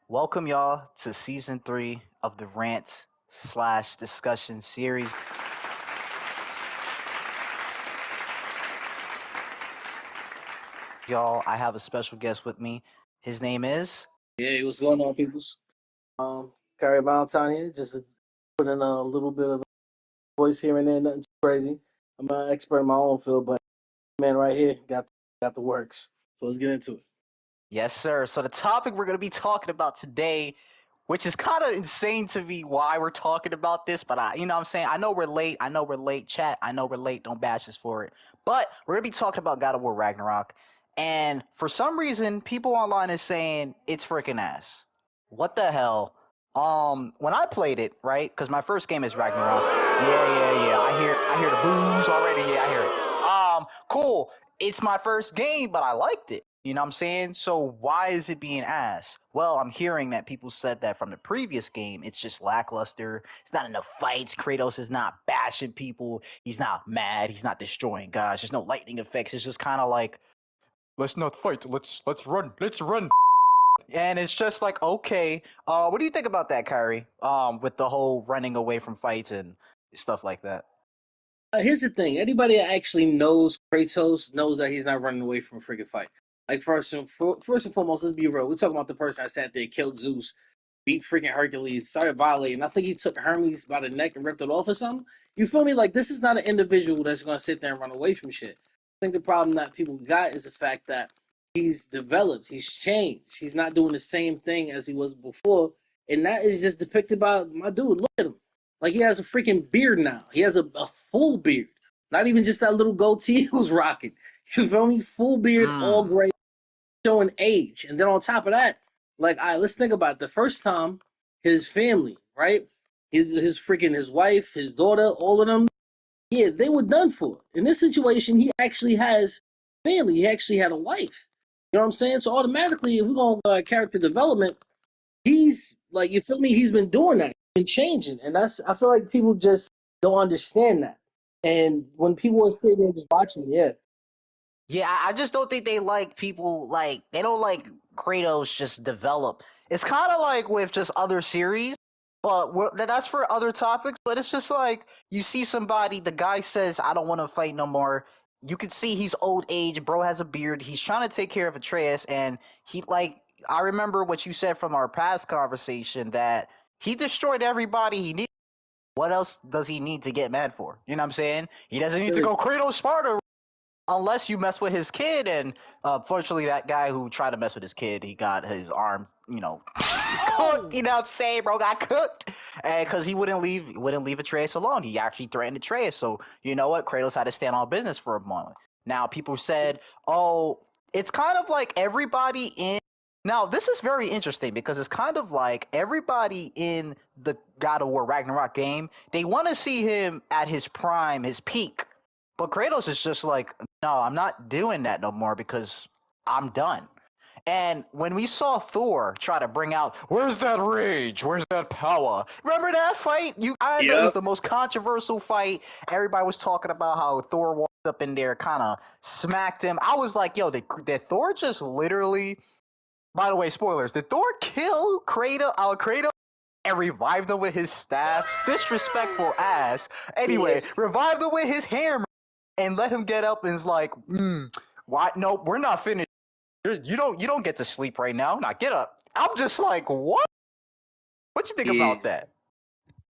Welcome y'all to season 3 of the Rant slash discussion series. Y'all, I have a special guest with me. His name is. Yeah, what's going on, peoples? Carrie Valentine here, just putting in a little bit of voice here and there, nothing too crazy. I'm an expert in my own field, but man, right here got the works. So let's get into it. Yes, sir. So the topic we're going to be talking about today, which is kind of insane to me why we're talking about this, but you know what I'm saying? I know we're late. Chat. I know we're late. Don't bash us for it. But we're going to be talking about God of War Ragnarok. And for some reason, people online is saying it's freaking ass. What the hell? When I played it, right? Because my first game is Ragnarok. Yeah. I hear the booze already. Yeah, I hear it. Cool. It's my first game, but I liked it. You know what I'm saying? So why is it being asked? Well, I'm hearing that people said that from the previous game, it's just lackluster. It's not enough fights. Kratos is not bashing people. He's not mad. He's not destroying guys. There's no lightning effects. It's just kind of like, let's not fight. Let's run. Let's run. And it's just like, okay. What do you think about that, Kyrie? With the whole running away from fights and stuff like that. Here's the thing: anybody that actually knows Kratos knows that he's not running away from a freaking fight. Like first and foremost, let's be real. We're talking about the person that sat there, killed Zeus, beat freaking Hercules, started violating. I think he took Hermes by the neck and ripped it off or something. You feel me? Like, this is not an individual that's going to sit there and run away from shit. I think the problem that people got is the fact that he's developed, he's changed, he's not doing the same thing as he was before, and that is just depicted by my dude. Look at him. Like, he has a freaking beard now. He has a full beard. Not even just that little goatee he was rocking. You feel me? Full beard, all gray, showing age. And then on top of that, like, all right, let's think about it. The first time his family, right? His wife, his daughter, all of them, yeah, they were done for. In this situation, he actually has family. He actually had a wife. You know what I'm saying? So automatically, if we're going character development, he's like, you feel me? He's been doing that, been changing, and I feel like people just don't understand that. And when people are sitting there just watching, yeah, Yeah, I just don't think they like people like they don't like Kratos just develop. It's kind of like with just other series, but that's for other topics. But it's just like you see somebody, the guy says, "I don't want to fight no more." You can see he's old age, bro has a beard. He's trying to take care of Atreus, and he like I remember what you said from our past conversation that he destroyed everybody he needed. What else does he need to get mad for? You know what I'm saying? He doesn't need to go Kratos Sparta unless you mess with his kid. And fortunately, that guy who tried to mess with his kid, he got his arm, cooked. You know what I'm saying, bro? Got cooked, and because he wouldn't leave Atreus alone. He actually threatened Atreus. So you know what? Kratos had to stand on business for a moment. Now people said, "Oh, it's kind of like everybody in." Now this is very interesting because it's kind of like everybody in the God of War Ragnarok game. They want to see him at his prime, his peak. But Kratos is just like, no, I'm not doing that no more because I'm done. And when we saw Thor try to bring out, where's that rage? Where's that power? Remember that fight? I know it was yep. the most controversial fight. Everybody was talking about how Thor walked up in there, kind of smacked him. I was like, yo, did Thor just literally? By the way, spoilers. Did Thor kill Kratos? And revived him with his staff. Disrespectful ass. Anyway, Yeah. revived him with his hammer and let him get up and is like, why? No, we're not finished. You don't get to sleep right now. Now get up. I'm just like, what? What you think Yeah. about that?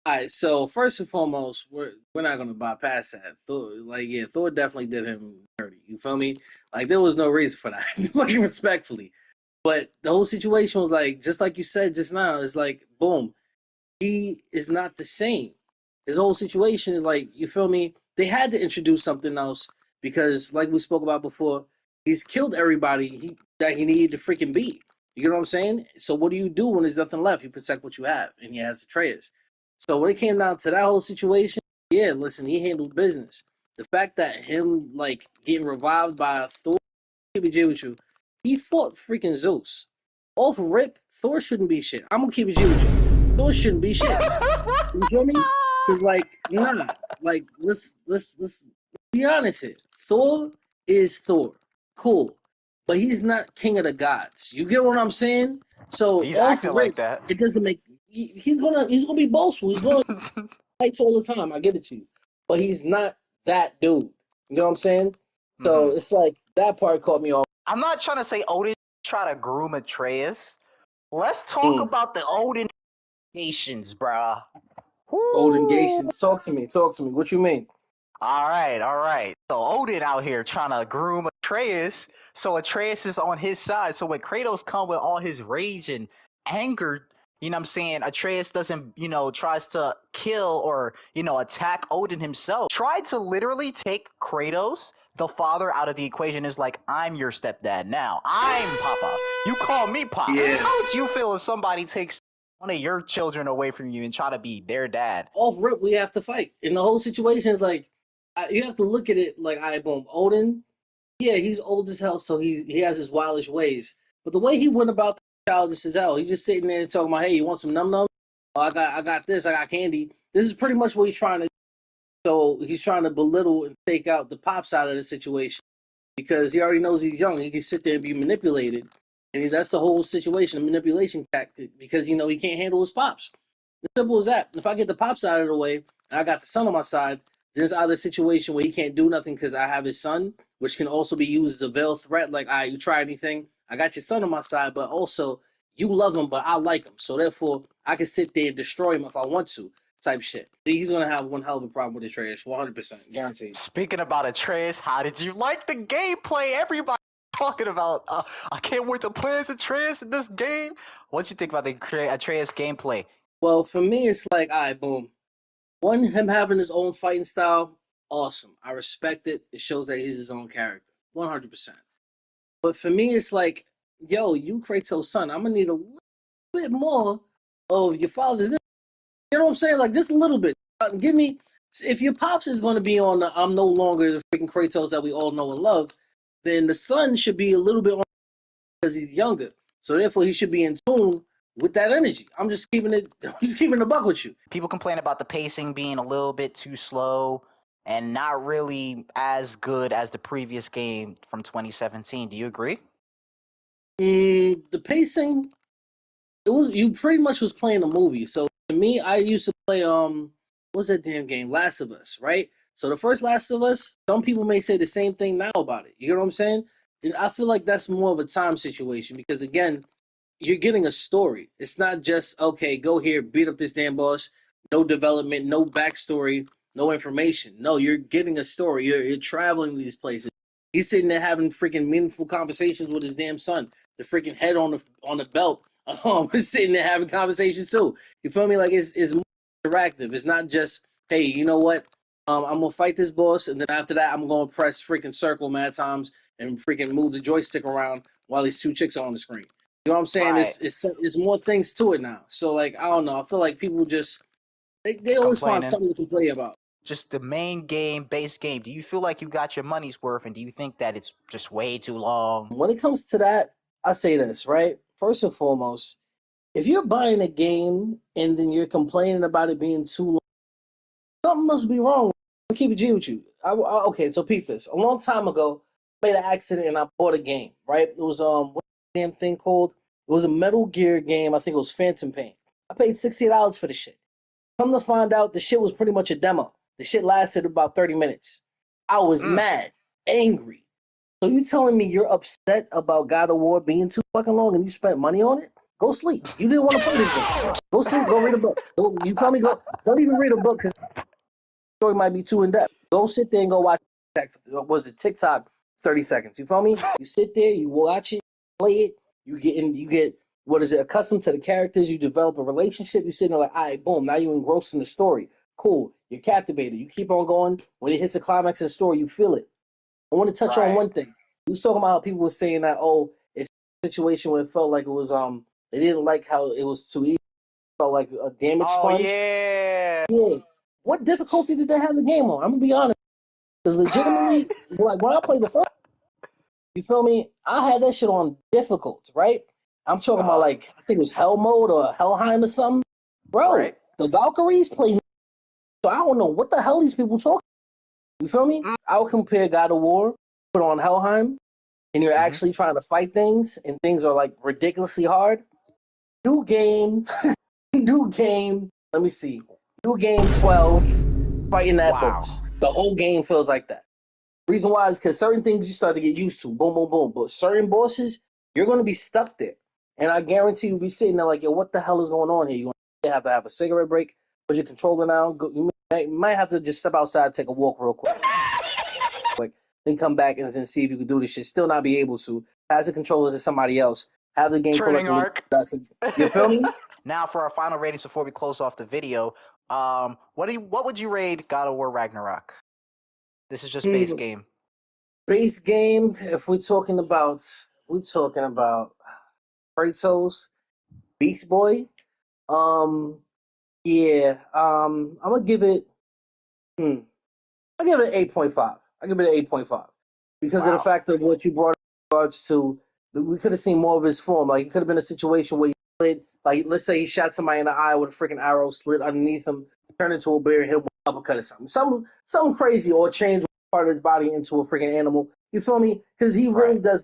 All right, so first and foremost, we're not gonna bypass that. Thor definitely did him dirty. You feel me? Like, there was no reason for that. Like, respectfully, but the whole situation was like, just like you said just now. It's like, boom, he is not the same. His whole situation is like, you feel me? They had to introduce something else because, like we spoke about before, he's killed everybody that he needed to freaking beat. You know what I'm saying? So what do you do when there's nothing left? You protect what you have, and he has Atreus. So when it came down to that whole situation, yeah, listen, he handled business. The fact that him like getting revived by Thor, keep it G with you, he fought freaking Zeus. Off rip, Thor shouldn't be shit. I'm gonna keep it G with you. Thor shouldn't be shit. You feel me? Cause like, nah, like let's be honest here. Thor is Thor. Cool. But he's not king of the gods. You get what I'm saying? So He's off acting like rip, that. it doesn't make. He's gonna be boastful. He's gonna fight all the time. I give it to you, but he's not that dude. You know what I'm saying? So Mhm. it's like that part caught me off. I'm not trying to say Odin try to groom Atreus. Let's talk Mm. about the Odin nations, bruh. Old Woo! engagements. Talk to me. Talk to me. What you mean? All right, all right. So Odin out here trying to groom Atreus, so Atreus is on his side. So when Kratos come with all his rage and anger, you know what I'm saying, Atreus doesn't, tries to kill or, attack Odin himself. Tried to literally take Kratos, the father, out of the equation. Is like, I'm your stepdad now. I'm Papa. You call me Pop. Yeah. How would you feel if somebody takes one of your children away from you and try to be their dad? Off rip, we have to fight. And the whole situation is like, you have to look at it like, I boom, Odin. Yeah, he's old as hell, so he has his wildish ways. But the way he went about the childish as hell, he just sitting there and talking about, hey, you want some num num? Oh, I got this, I got candy. This is pretty much what he's trying to. So he's trying to belittle and take out the pops out of the situation because he already knows he's young. He can sit there and be manipulated, and that's the whole situation, a manipulation tactic. Because he can't handle his pops. As simple as that. If I get the pops out of the way and I got the son on my side, then it's either a situation where he can't do nothing because I have his son, which can also be used as a veiled threat. Like, you try anything, I got your son on my side, but also you love him, but I like him. So therefore, I can sit there and destroy him if I want to, type shit. He's going to have one hell of a problem with the trash, 100%, guaranteed. Speaking about Atreus, how did you like the gameplay? Everybody talking about. I can't wait to play as Atreus in this game. What you think about the Atreus gameplay? Well, for me, it's like, all right, boom. One, him having his own fighting style, awesome. I respect it. It shows that he's his own character, 100%. But for me, it's like, yo, you Kratos' son. I'm gonna need a little bit more of your father's. You know what I'm saying? Like, just a little bit. Give me. If your pops is going to be on the I'm no longer the freaking Kratos that we all know and love, then the son should be a little bit on because he's younger. So therefore, he should be in tune with that energy. I'm just keeping it. I'm just keeping the buck with you. People complain about the pacing being a little bit too slow and not really as good as the previous game from 2017. Do you agree? The pacing, it was you pretty much was playing a movie. So to me, I used to play what's that damn game? Last of Us, right? So the first Last of Us, some people may say the same thing now about it. You know what I'm saying? And I feel like that's more of a time situation because again, you're getting a story. It's not just okay, go here, beat up this damn boss. No development, no backstory, no information. No, you're getting a story. You're traveling to these places. He's sitting there having freaking meaningful conversations with his damn son. The freaking head on the belt, sitting there having conversations too. You feel me? Like it's more interactive. It's not just hey, you know what? I'm gonna fight this boss, and then after that, I'm gonna press freaking circle mad times and freaking move the joystick around while these two chicks are on the screen. You know what I'm saying? Right. It's more things to it now. So like I don't know. I feel like people just they always find Complaining. something to complain about. Just the main game, base game. Do you feel like you got your money's worth, and do you think that it's just way too long? When it comes to that, I say this right. First and foremost, if you're buying a game and then you're complaining about it being too long, something must be wrong. I'll keep it G with you. Okay, so peep this. A long time ago, I made an accident and I bought a game. Right? It was what's the damn thing called? It was a Metal Gear game. I think it was Phantom Pain. I paid $60 for the shit. Come to find out, the shit was pretty much a demo. The shit lasted about 30 minutes. I was Mm. mad, angry. So you telling me you're upset about God of War being too fucking long and you spent money on it? Go sleep. You didn't want to play this game. Go sleep. Go read a book. You feel me? Don't even read a book because the story might be too in depth. Go sit there and go watch. Was it TikTok? 30 seconds. You feel me? You sit there, you watch it, play it. You get what is it? Accustomed to the characters. You develop a relationship. You sitting there like, all right, boom. Now you engrossed in the story. Cool. You're captivated. You keep on going. When it hits the climax of the story, you feel it. I want to touch on Right. one thing. You was talking about how people were saying that, oh, it's a situation where it felt like it was they didn't like how it was too easy. It felt like a damage Oh sponge. yeah. Yeah. What difficulty did they have the game on? I'm gonna be honest. Because legitimately, like when I played the first, you feel me? I had that shit on difficult, right? I'm talking about like I think it was Hell mode or Hellheim or something. Bro, Right. the Valkyries play so I don't know what the hell these people talking. You feel me? Mm. I would compare God of War, put on Hellheim, and you're Mm-hmm. actually trying to fight things, and things are like ridiculously hard. New game, new game. Let me see. New game 12, fighting that Wow. boss. The whole game feels like that. Reason why is because certain things you start to get used to. Boom, boom, boom. But certain bosses, you're going to be stuck there. And I guarantee you'll be sitting there like, yo, what the hell is going on here? You're going to have a cigarette break, put your controller down. You might have to just step outside, take a walk real quick. Then come back and then see if you can do this shit. Still not be able to. Pass the controller to somebody else. Have the game Turning arc. You feel me? Now for our final ratings before we close off the video, what would you rate God of War Ragnarok? This is just base game. Base game. If we're talking about Kratos, Beast Boy. Yeah. I'm gonna give it. I give it an 8.5. I give it an 8.5 because of the fact of what you brought in regards to. We could have seen more of his form. Like it could have been a situation where he slid. Like let's say he shot somebody in the eye with a freaking arrow, slid underneath him, turned into a bear, hit him with an uppercut or something. Something crazy, or change part of his body into a freaking animal. You feel me? Because he really does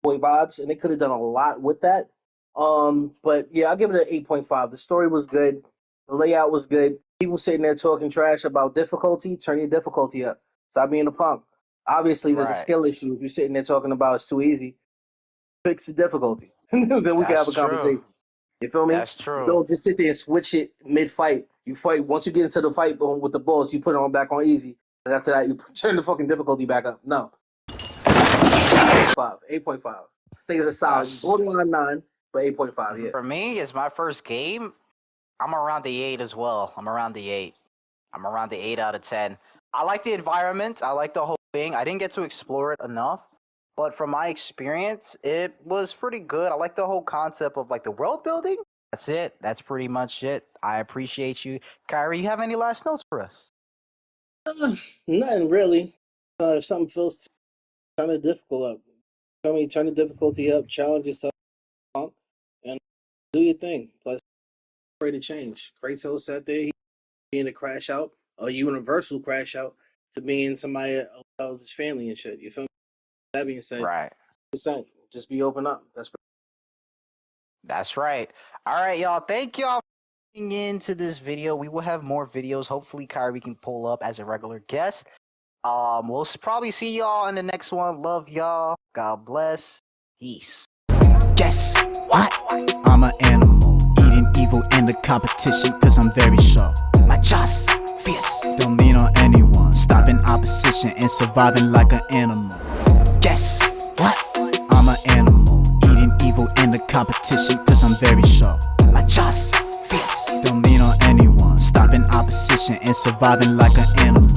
boy vibes, and they could have done a lot with that. But yeah, I'll give it an 8.5. The story was good. The layout was good. People sitting there talking trash about difficulty, turn your difficulty up. Stop being a punk. Obviously, there's a skill issue. If you're sitting there talking about it's too easy, fix the difficulty. Then we can have a conversation. You feel me? That's true. Don't just sit there and switch it mid-fight. You fight. Once you get into the fight with the boss, you put it on back on easy. And after that, you turn the fucking difficulty back up. No. 8.5. I think it's a solid. Borderline 9, but 8.5, yeah. For me, it's my first game. I'm around the 8 as well. I'm around the 8 out of 10. I like the environment. I like the whole thing. I didn't get to explore it enough. But from my experience, it was pretty good. I like the whole concept of like the world building. That's it. That's pretty much it. I appreciate you. Kyrie, you have any last notes for us? Nothing really. If something feels turn the difficult up. Turn the difficulty up, challenge yourself, and do your thing. Plus, afraid to change. Kratos sat there, he being a crash out, a universal crash out, to being somebody else's family and shit. You feel me? That being said, right. Just be open up. That's right. All right, y'all. Thank y'all for tuning into this video. We will have more videos. Hopefully, Kyrie can pull up as a regular guest. We'll probably see y'all in the next one. Love y'all. God bless. Peace. Guess what? I'm an animal, eating evil in the competition, cause I'm very sharp. My jaw's fierce, don't lean on anyone, stopping opposition and surviving like an animal. Guess what? I'm an animal, eating evil in the competition, cause I'm very sharp. My jaw's fierce, don't lean on anyone, stopping opposition and surviving like an animal.